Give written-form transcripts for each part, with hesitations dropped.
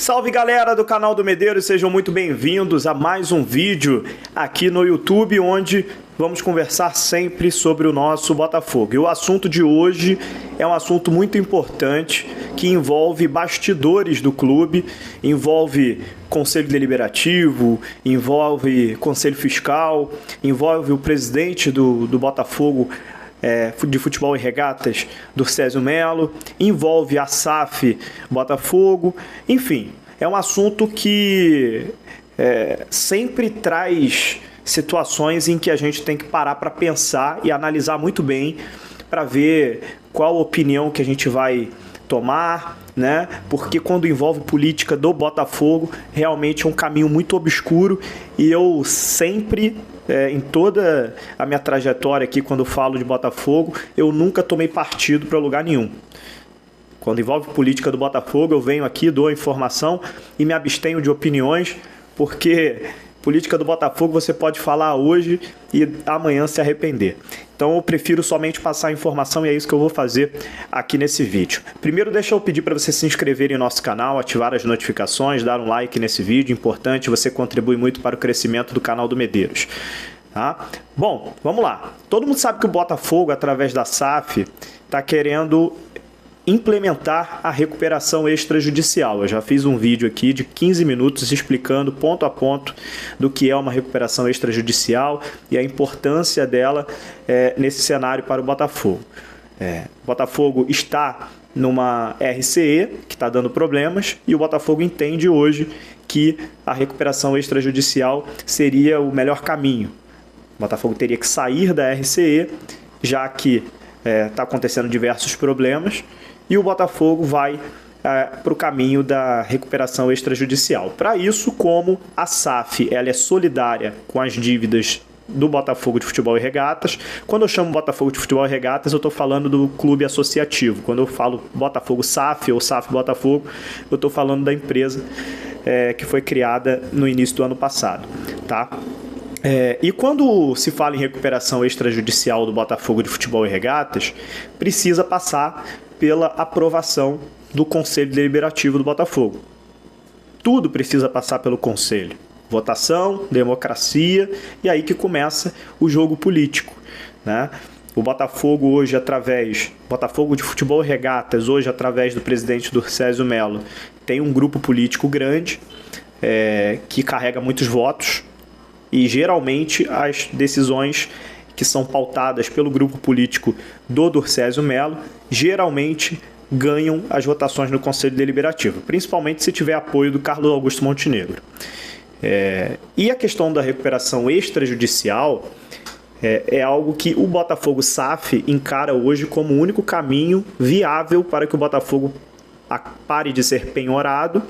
Salve galera do canal do Medeiros, sejam muito bem-vindos a mais um vídeo aqui no YouTube, onde vamos conversar sempre sobre o nosso Botafogo. E o assunto de hoje é um assunto muito importante que envolve bastidores do clube, envolve conselho deliberativo, envolve conselho fiscal, envolve o presidente do Botafogo de futebol e regatas, Durcésio Melo, envolve a SAF Botafogo, enfim, é um assunto que sempre traz situações em que a gente tem que parar para pensar e analisar muito bem para ver qual opinião que a gente vai tomar, né? Porque quando envolve política do Botafogo, realmente é um caminho muito obscuro e eu sempre, em toda a minha trajetória aqui, quando falo de Botafogo, eu nunca tomei partido para lugar nenhum. Quando envolve política do Botafogo, eu venho aqui, dou a informação e me abstenho de opiniões, porque política do Botafogo você pode falar hoje e amanhã se arrepender. Então eu prefiro somente passar a informação e é isso que eu vou fazer aqui nesse vídeo. Primeiro, deixa eu pedir para você se inscrever em nosso canal, ativar as notificações, dar um like nesse vídeo, importante, você contribui muito para o crescimento do canal do Medeiros. Tá? Bom, vamos lá. Todo mundo sabe que o Botafogo, através da SAF, está querendo implementar a recuperação extrajudicial. Eu já fiz um vídeo aqui de 15 minutos explicando ponto a ponto do que é uma recuperação extrajudicial e a importância dela nesse cenário para o Botafogo. O Botafogo está numa RCE que está dando problemas e o Botafogo entende hoje que a recuperação extrajudicial seria o melhor caminho. O Botafogo teria que sair da RCE, já que está acontecendo diversos problemas, e o Botafogo vai para o caminho da recuperação extrajudicial. Para isso, como a SAF ela é solidária com as dívidas do Botafogo de Futebol e Regatas, quando eu chamo Botafogo de Futebol e Regatas, eu estou falando do clube associativo. Quando eu falo Botafogo SAF ou SAF Botafogo, eu estou falando da empresa que foi criada no início do ano passado. Tá? E quando se fala em recuperação extrajudicial do Botafogo de Futebol e Regatas, precisa passar pela aprovação do Conselho Deliberativo do Botafogo. Tudo precisa passar pelo Conselho. Votação, democracia, e aí que começa o jogo político, né? O Botafogo hoje, Botafogo de Futebol e Regatas, hoje através do presidente Durcésio Melo, tem um grupo político grande que carrega muitos votos, e geralmente as decisões que são pautadas pelo grupo político do Durcésio Melo, geralmente ganham as votações no Conselho Deliberativo, principalmente se tiver apoio do Carlos Augusto Montenegro. E a questão da recuperação extrajudicial é algo que o Botafogo SAF encara hoje como o único caminho viável para que o Botafogo pare de ser penhorado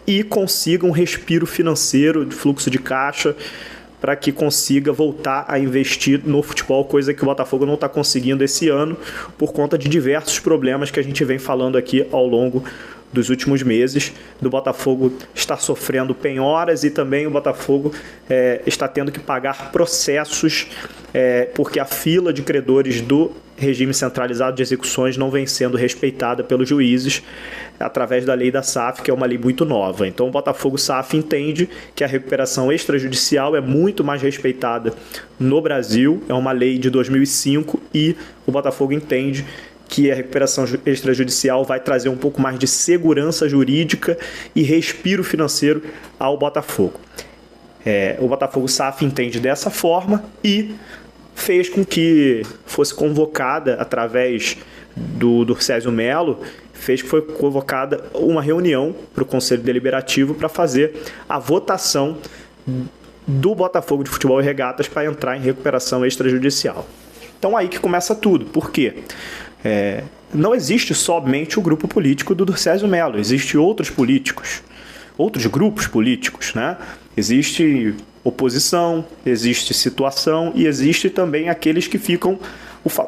e consiga um respiro financeiro, de fluxo de caixa, para que consiga voltar a investir no futebol, coisa que o Botafogo não está conseguindo esse ano por conta de diversos problemas que a gente vem falando aqui ao longo dos últimos meses, do Botafogo estar sofrendo penhoras e também o Botafogo está tendo que pagar processos porque a fila de credores do regime centralizado de execuções não vem sendo respeitada pelos juízes através da lei da SAF, que é uma lei muito nova. Então o Botafogo SAF entende que a recuperação extrajudicial é muito mais respeitada no Brasil, é uma lei de 2005 e o Botafogo entende que a recuperação extrajudicial vai trazer um pouco mais de segurança jurídica e respiro financeiro ao Botafogo. O Botafogo SAF entende dessa forma e fez com que fosse convocada, através do Durcésio Melo, fez que foi convocada uma reunião para o Conselho Deliberativo para fazer a votação do Botafogo de Futebol e Regatas para entrar em recuperação extrajudicial. Então aí que começa tudo. Por quê? Não existe somente o grupo político do Durcésio Melo, existem outros políticos, outros grupos políticos, né? Existe oposição, existe situação e existe também aqueles que ficam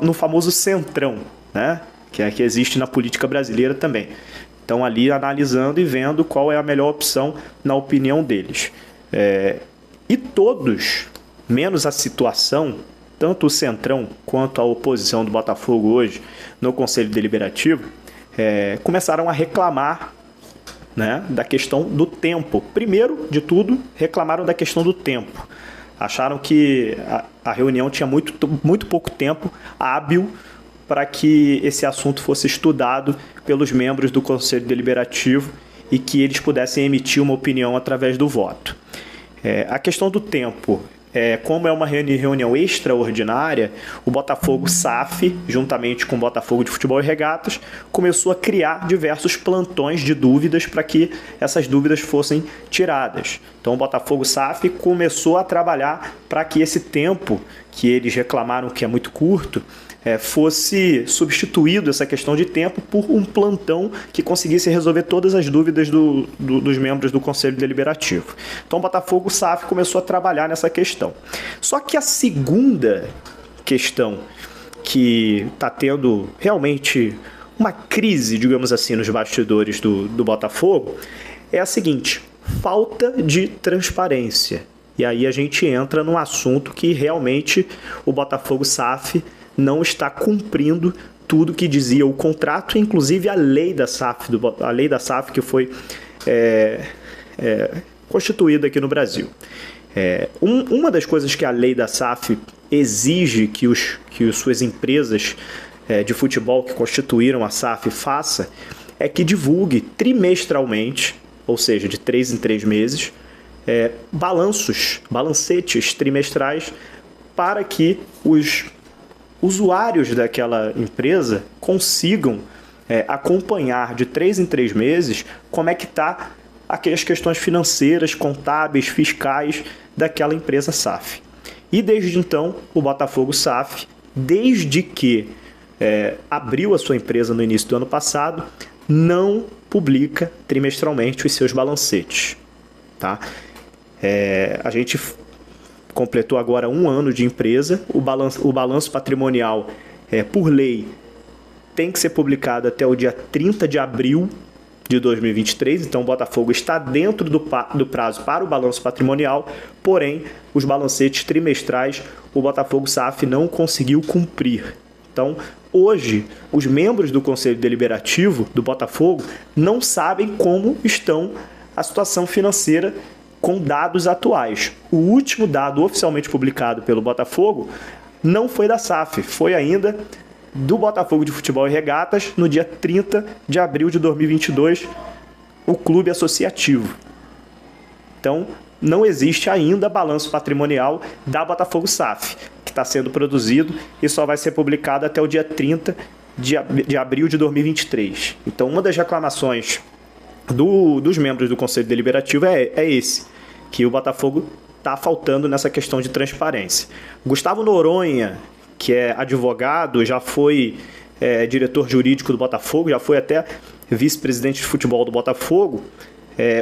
no famoso centrão, né? Que existe na política brasileira também. Então ali analisando e vendo qual é a melhor opção na opinião deles. E todos, menos a situação, tanto o centrão quanto a oposição do Botafogo hoje no Conselho Deliberativo, começaram a reclamar né, da questão do tempo. Primeiro de tudo, reclamaram da questão do tempo. Acharam que a reunião tinha muito pouco tempo hábil para que esse assunto fosse estudado pelos membros do Conselho Deliberativo e que eles pudessem emitir uma opinião através do voto. A questão do tempo, como é uma reunião extraordinária, o Botafogo SAF, juntamente com o Botafogo de Futebol e Regatas, começou a criar diversos plantões de dúvidas para que essas dúvidas fossem tiradas. Então o Botafogo SAF começou a trabalhar para que esse tempo, que eles reclamaram que é muito curto, fosse substituído, essa questão de tempo, por um plantão que conseguisse resolver todas as dúvidas dos membros do Conselho Deliberativo. Então o Botafogo SAF começou a trabalhar nessa questão. Só que a segunda questão que está tendo realmente uma crise, digamos assim, nos bastidores do Botafogo é a seguinte: falta de transparência. E aí a gente entra num assunto que realmente o Botafogo SAF não está cumprindo tudo que dizia o contrato, inclusive a lei da SAF que foi constituída aqui no Brasil. Uma das coisas que a lei da SAF exige que suas empresas de futebol que constituíram a SAF faça é que divulgue trimestralmente, ou seja, de 3 em 3 meses, balancetes trimestrais para que os usuários daquela empresa consigam acompanhar de 3 em 3 meses como é que está as questões financeiras, contábeis, fiscais daquela empresa SAF. E desde então, o Botafogo SAF, desde que abriu a sua empresa no início do ano passado, não publica trimestralmente os seus balancetes. Tá? A gente completou agora 1 ano de empresa, o balanço patrimonial, por lei, tem que ser publicado até o dia 30 de abril de 2023, então o Botafogo está dentro do prazo para o balanço patrimonial, porém, os balancetes trimestrais, o Botafogo SAF não conseguiu cumprir. Então, hoje, os membros do Conselho Deliberativo do Botafogo não sabem como estão a situação financeira com dados atuais. O último dado oficialmente publicado pelo Botafogo não foi da SAF, foi ainda do Botafogo de Futebol e Regatas, no dia 30 de abril de 2022, o clube associativo. Então, não existe ainda balanço patrimonial da Botafogo SAF, que está sendo produzido e só vai ser publicado até o dia 30 de abril de 2023. Então, uma das reclamações dos membros do Conselho Deliberativo é que o Botafogo está faltando nessa questão de transparência. Gustavo Noronha, que é advogado, já foi diretor jurídico do Botafogo, já foi até vice-presidente de futebol do Botafogo.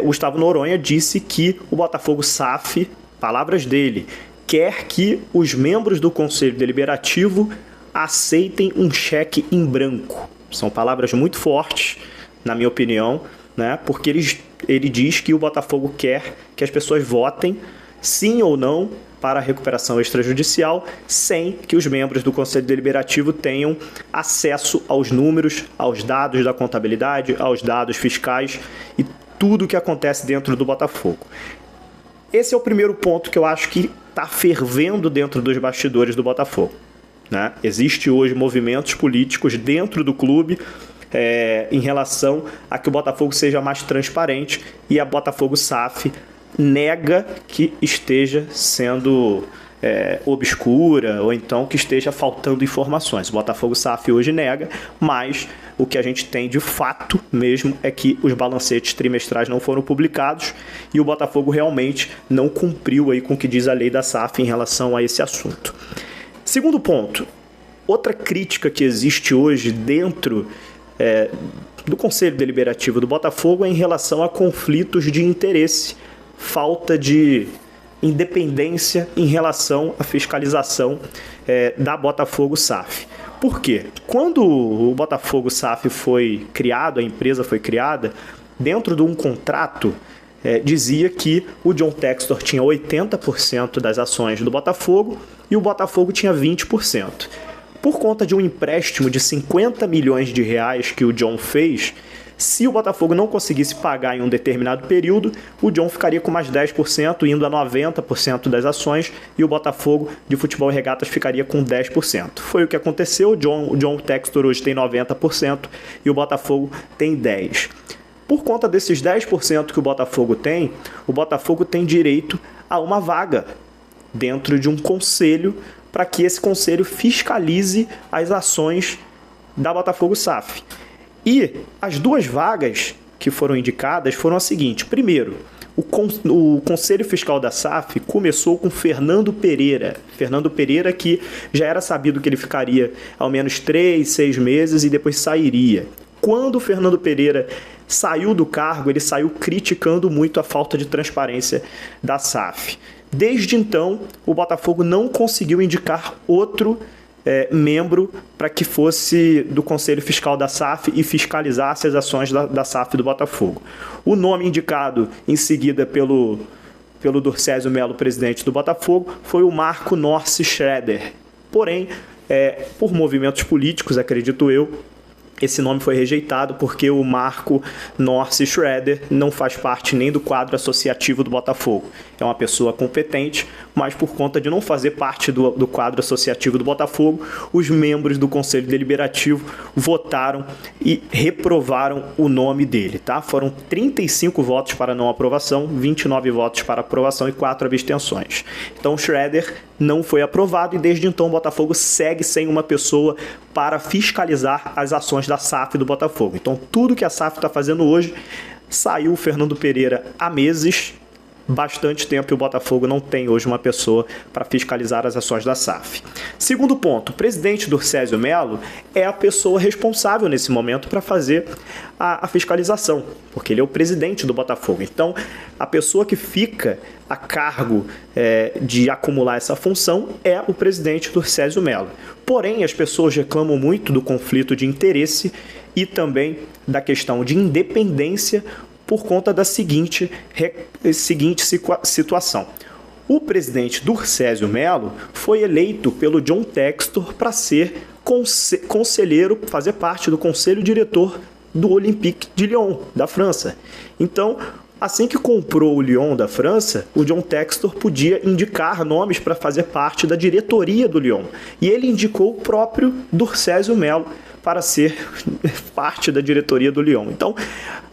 Gustavo Noronha disse que o Botafogo SAF, palavras dele, quer que os membros do Conselho Deliberativo aceitem um cheque em branco. São palavras muito fortes, na minha opinião, né? Porque ele diz que o Botafogo quer que as pessoas votem sim ou não para a recuperação extrajudicial, sem que os membros do Conselho Deliberativo tenham acesso aos números, aos dados da contabilidade, aos dados fiscais e tudo o que acontece dentro do Botafogo. Esse é o primeiro ponto que eu acho que está fervendo dentro dos bastidores do Botafogo, né? Existe hoje movimentos políticos dentro do clube em relação a que o Botafogo seja mais transparente, e a Botafogo SAF nega que esteja sendo obscura ou então que esteja faltando informações. O Botafogo SAF hoje nega, mas o que a gente tem de fato mesmo é que os balancetes trimestrais não foram publicados e o Botafogo realmente não cumpriu aí com o que diz a lei da SAF em relação a esse assunto. Segundo ponto, outra crítica que existe hoje dentro do Conselho Deliberativo do Botafogo é em relação a conflitos de interesse, falta de independência em relação à fiscalização da Botafogo SAF. Por quê? Quando o Botafogo SAF foi criado, a empresa foi criada, dentro de um contrato dizia que o John Textor tinha 80% das ações do Botafogo e o Botafogo tinha 20%. Por conta de um empréstimo de 50 milhões de reais que o John fez, Se o Botafogo não conseguisse pagar em um determinado período, o John ficaria com mais 10%, indo a 90% das ações, e o Botafogo de Futebol e Regatas ficaria com 10%. Foi o que aconteceu. O John Textor hoje tem 90% e o Botafogo tem 10%. Por conta desses 10% que o Botafogo tem direito a uma vaga dentro de um conselho, para que esse conselho fiscalize as ações da Botafogo SAF. E as duas vagas que foram indicadas foram as seguintes. Primeiro, o Conselho Fiscal da SAF começou com Fernando Pereira. Fernando Pereira, que já era sabido que ele ficaria ao menos 3, 6 meses e depois sairia. Quando o Fernando Pereira saiu do cargo, ele saiu criticando muito a falta de transparência da SAF. Desde então, o Botafogo não conseguiu indicar outro membro para que fosse do Conselho Fiscal da SAF e fiscalizasse as ações da SAF do Botafogo. O nome indicado em seguida pelo Durcésio Melo, presidente do Botafogo, foi o Marco Norce Schroeder. Porém, por movimentos políticos, acredito eu, esse nome foi rejeitado porque o Marco Norce Schroeder não faz parte nem do quadro associativo do Botafogo. É uma pessoa competente, mas por conta de não fazer parte do quadro associativo do Botafogo, os membros do Conselho Deliberativo votaram e reprovaram o nome dele. Tá? Foram 35 votos para não aprovação, 29 votos para aprovação e 4 abstenções. Então o Schroeder não foi aprovado e desde então o Botafogo segue sem uma pessoa para fiscalizar as ações da SAF do Botafogo. Então tudo que a SAF está fazendo hoje, saiu o Fernando Pereira há meses, bastante tempo, e o Botafogo não tem hoje uma pessoa para fiscalizar as ações da SAF. Segundo ponto, o presidente Durcésio Melo é a pessoa responsável nesse momento para fazer a fiscalização, porque ele é o presidente do Botafogo. Então, a pessoa que fica a cargo de acumular essa função é o presidente Durcésio Melo. Porém, as pessoas reclamam muito do conflito de interesse e também da questão de independência por conta da seguinte situação. O presidente Durcésio Melo foi eleito pelo John Textor para ser conselheiro, fazer parte do conselho diretor do Olympique de Lyon, da França. Então, assim que comprou o Lyon da França, o John Textor podia indicar nomes para fazer parte da diretoria do Lyon. E ele indicou o próprio Durcésio Melo para ser parte da diretoria do Lyon. Então,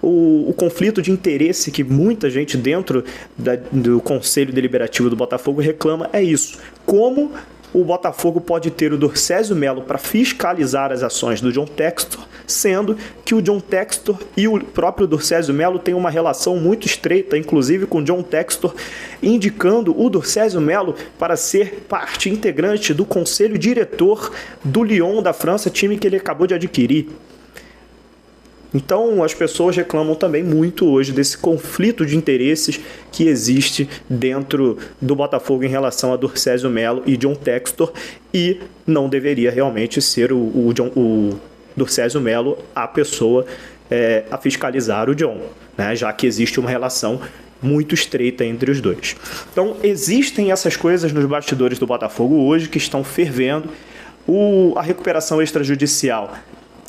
o conflito de interesse que muita gente dentro do Conselho Deliberativo do Botafogo reclama é isso. Como o Botafogo pode ter o Durcésio Melo para fiscalizar as ações do John Textor, sendo que o John Textor e o próprio Durcésio Melo têm uma relação muito estreita, inclusive com o John Textor indicando o Durcésio Melo para ser parte integrante do conselho diretor do Lyon da França, time que ele acabou de adquirir. Então, as pessoas reclamam também muito hoje desse conflito de interesses que existe dentro do Botafogo em relação a Durcésio Melo e John Textor, e não deveria realmente ser o Durcésio Melo a pessoa a fiscalizar o John, né? Já que existe uma relação muito estreita entre os dois. Então, existem essas coisas nos bastidores do Botafogo hoje que estão fervendo. A recuperação extrajudicial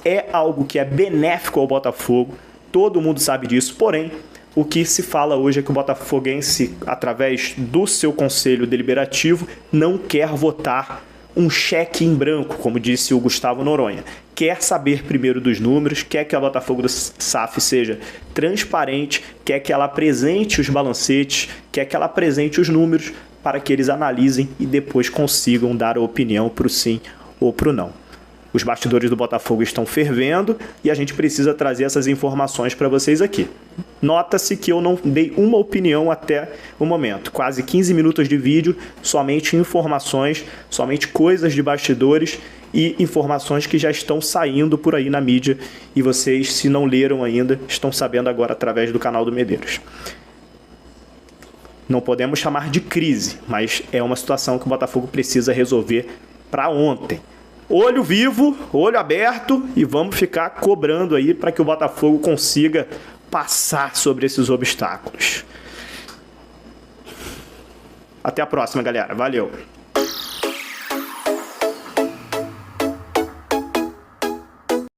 é algo que é benéfico ao Botafogo, todo mundo sabe disso, porém, o que se fala hoje é que o botafoguense, através do seu conselho deliberativo, não quer votar um cheque em branco, como disse o Gustavo Noronha. Quer saber primeiro dos números, quer que a Botafogo do SAF seja transparente, quer que ela apresente os balancetes, quer que ela apresente os números para que eles analisem e depois consigam dar a opinião para o sim ou para o não. Os bastidores do Botafogo estão fervendo e a gente precisa trazer essas informações para vocês aqui. Nota-se que eu não dei uma opinião até o momento. Quase 15 minutos de vídeo, somente informações, somente coisas de bastidores e informações que já estão saindo por aí na mídia. E vocês, se não leram ainda, estão sabendo agora através do canal do Medeiros. Não podemos chamar de crise, mas é uma situação que o Botafogo precisa resolver para ontem. Olho vivo, olho aberto, e vamos ficar cobrando aí para que o Botafogo consiga passar sobre esses obstáculos. Até a próxima, galera. Valeu!